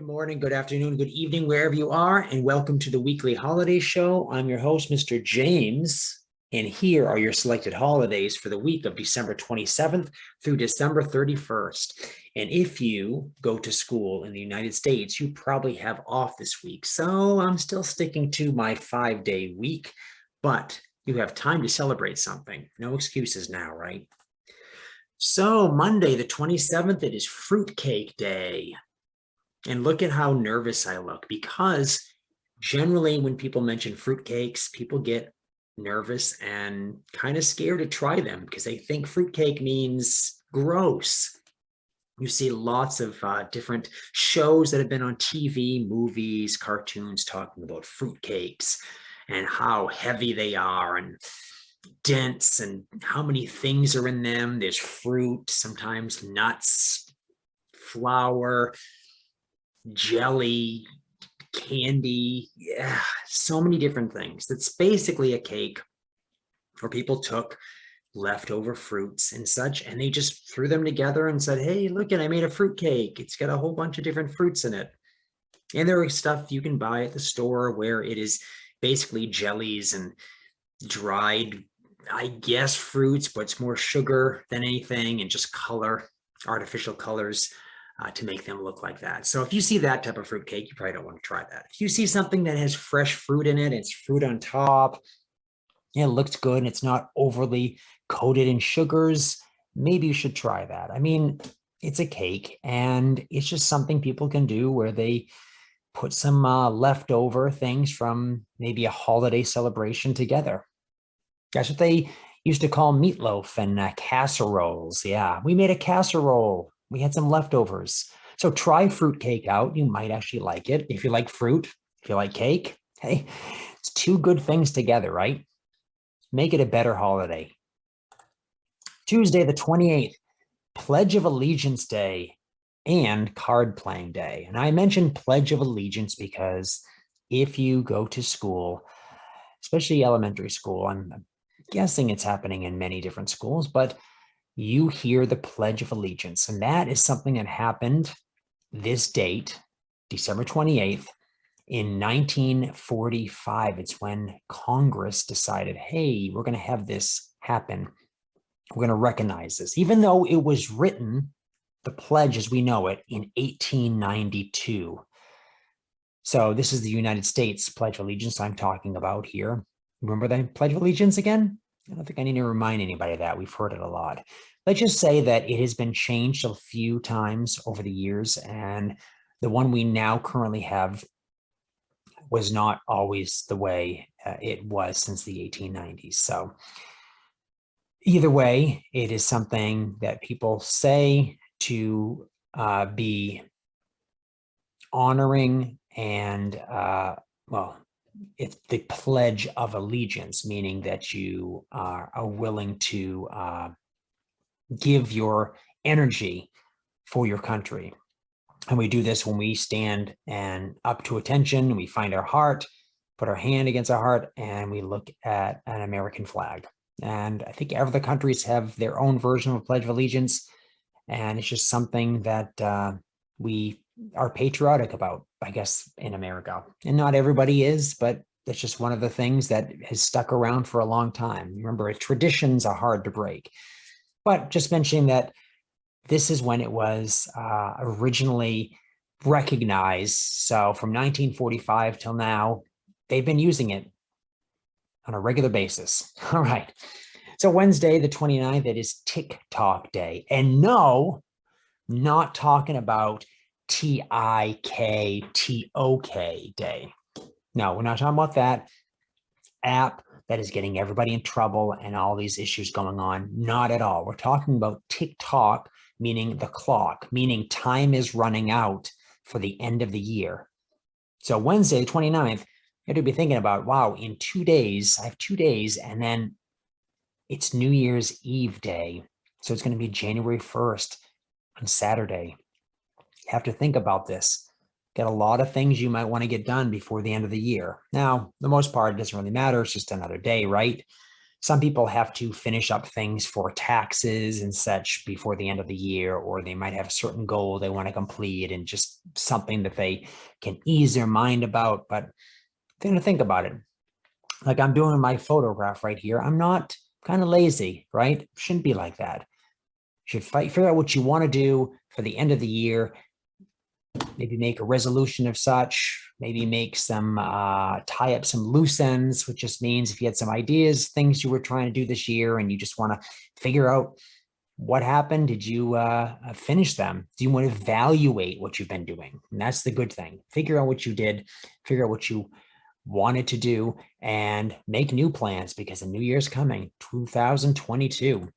morning, good afternoon, good evening, wherever you are, and welcome to the Weekly Holiday Show. I'm your host, Mr. James, and here are your selected holidays for the week of December 27th through December 31st. And if you go to school in the United States, you probably have off this week. So I'm still sticking to my 5-day week, but you have time to celebrate something. No excuses now, right? So Monday, the 27th, it is Fruitcake Day. And look at how nervous I look, because generally when people mention fruitcakes, people get nervous and kind of scared to try them because they think fruitcake means gross. You see lots of different shows that have been on TV, movies, cartoons talking about fruitcakes and how heavy they are and dense and how many things are in them. There's fruit, sometimes nuts, flour, jelly, candy, yeah, so many different things. That's basically a cake where people took leftover fruits and such, and they just threw them together and said, hey, look at, I made a fruit cake. It's got a whole bunch of different fruits in it. And there is stuff you can buy at the store where it is basically jellies and dried, I guess, fruits, but it's more sugar than anything and just color, artificial colors. To make them look like that. So if you see that type of fruit cake, you probably don't want to try that. If you see something that has fresh fruit in it, it's fruit on top, and it looks good and it's not overly coated in sugars, maybe you should try that. I mean, it's a cake and it's just something people can do where they put some leftover things from maybe a holiday celebration together. That's what they used to call meatloaf and casseroles. Yeah, we made a casserole. We had some leftovers. So try fruitcake out. You might actually like it. If you like fruit, if you like cake, hey, it's two good things together, right? Make it a better holiday. Tuesday, the 28th, Pledge of Allegiance Day and Card Playing Day. And I mentioned Pledge of Allegiance because if you go to school, especially elementary school, I'm guessing it's happening in many different schools, but you hear the Pledge of Allegiance. And that is something that happened this date, December 28th, in 1945. It's when Congress decided, hey, we're going to have this happen. We're going to recognize this, even though it was written, the pledge as we know it, in 1892. So this is the United States Pledge of Allegiance I'm talking about here. Remember the Pledge of Allegiance again? I don't think I need to remind anybody of that. We've heard it a lot. Let's just say that it has been changed a few times over the years, and the one we now currently have was not always the way it was since the 1890s. So either way, it is something that people say to be honoring and, well, it's the Pledge of Allegiance, meaning that you are willing to give your energy for your country. And we do this when we stand and up to attention, we find our heart, put our hand against our heart, and we look at an American flag. And I think every other countries have their own version of a Pledge of Allegiance. And it's just something that we are patriotic about, I guess, in America. And not everybody is, but that's just one of the things that has stuck around for a long time. Remember, traditions are hard to break. But just mentioning that this is when it was originally recognized. So from 1945 till now, they've been using it on a regular basis. All right. So Wednesday, the 29th, it is TikTok Day. And no, not talking about TikTok Day. No, we're not talking about that app that is getting everybody in trouble and all these issues going on. Not at all. We're talking about TikTok, meaning the clock, meaning time is running out for the end of the year. So Wednesday, the 29th, you have to be thinking about, wow, in 2 days, I have 2 days, and then it's New Year's Eve day. So it's going to be January 1st on Saturday. You have to think about this. Got a lot of things you might want to get done before the end of the year. Now, the most part, it doesn't really matter. It's just another day, right? Some people have to finish up things for taxes and such before the end of the year, or they might have a certain goal they want to complete and just something that they can ease their mind about. But they're going to think about it. Like I'm doing my photograph right here. I'm not kind of lazy, right? Shouldn't be like that. You should figure out what you want to do for the end of the year. Maybe make a resolution of such, maybe make some, tie up some loose ends, which just means if you had some ideas, things you were trying to do this year, and you just want to figure out what happened, did you finish them? Do you want to evaluate what you've been doing? And that's the good thing. Figure out what you did, figure out what you wanted to do, and make new plans because the new year's coming, 2022.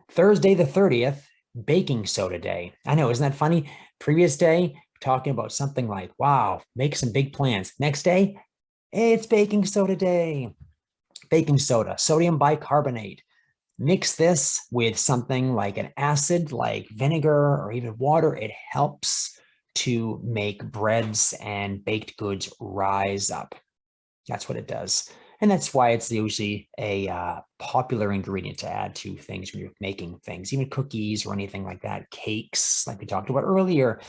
Thursday the 30th, baking soda day. I know, isn't that funny? Previous day, talking about something like, wow, make some big plans. Next day, it's baking soda day. Baking soda, sodium bicarbonate. Mix this with something like an acid, like vinegar or even water. It helps to make breads and baked goods rise up. That's what it does. And that's why it's usually a popular ingredient to add to things when you're making things, even cookies or anything like that, cakes, like we talked about earlier,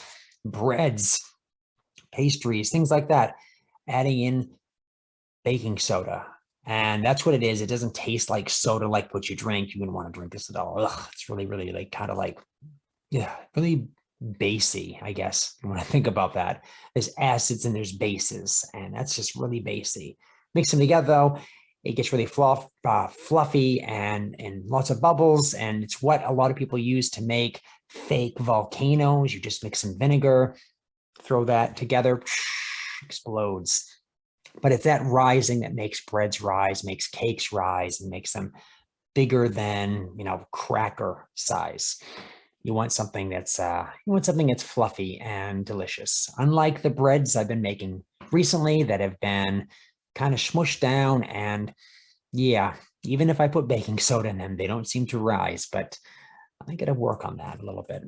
breads, pastries, things like that, adding in baking soda. And that's what it is. It doesn't taste like soda, like what you drink. You wouldn't want to drink this at all. Ugh, it's really, really like kind of like, yeah, really basey, I guess, when I think about that. There's acids and there's bases, and that's just really basey. Mix them together, though, it gets really fluffy and lots of bubbles, and it's what a lot of people use to make fake volcanoes. You just mix some vinegar, throw that together, explodes. But it's that rising that makes breads rise, makes cakes rise, and makes them bigger than, cracker size. You want something that's fluffy and delicious. Unlike the breads I've been making recently that have been kind of smushed down, and yeah, even if I put baking soda in them, they don't seem to rise, but I got to work on that a little bit.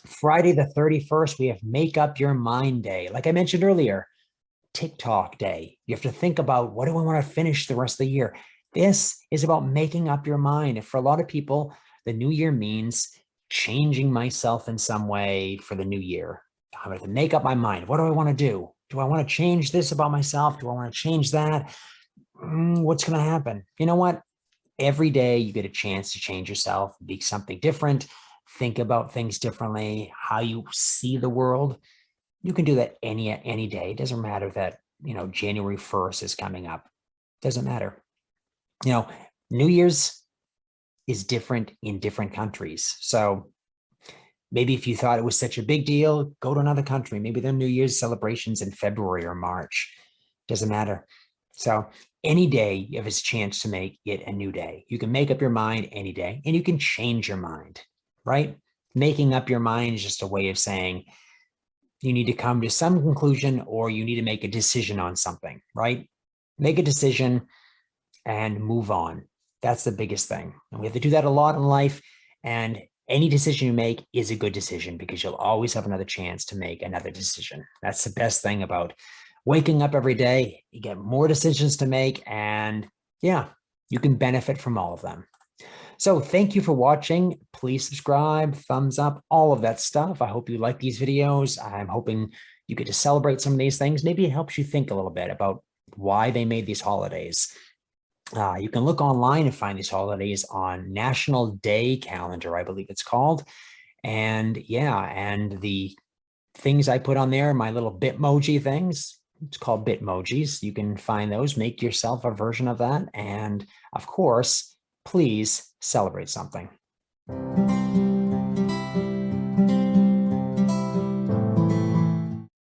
Friday the 31st, we have Make Up Your Mind Day. Like I mentioned earlier, TikTok day. You have to think about, what do I want to finish the rest of the year? This is about making up your mind. And for a lot of people, the new year means changing myself in some way for the new year. I'm going to make up my mind. What do I want to do? Do I want to change this about myself? Do I want to change that? What's going to happen? You know what? Every day you get a chance to change yourself, be something different, think about things differently, how you see the world. You can do that any day. It doesn't matter that, January 1st is coming up. Doesn't matter. New Year's is different in different countries. So maybe if you thought it was such a big deal, go to another country. Maybe their New Year's celebrations in February or March. Doesn't matter. So any day you have a chance to make it a new day. You can make up your mind any day, and you can change your mind, right? Making up your mind is just a way of saying you need to come to some conclusion, or you need to make a decision on something, right? Make a decision and move on. That's the biggest thing. And we have to do that a lot in life. And any decision you make is a good decision, because you'll always have another chance to make another decision. That's the best thing about waking up every day. You get more decisions to make, and yeah, you can benefit from all of them. So thank you for watching. Please subscribe, thumbs up, all of that stuff. I hope you like these videos. I'm hoping you get to celebrate some of these things. Maybe it helps you think a little bit about why they made these holidays. You can look online and find these holidays on National Day Calendar, I believe it's called. And yeah, and the things I put on there, my little Bitmoji things, it's called Bitmojis. You can find those, make yourself a version of that. And of course, please celebrate something.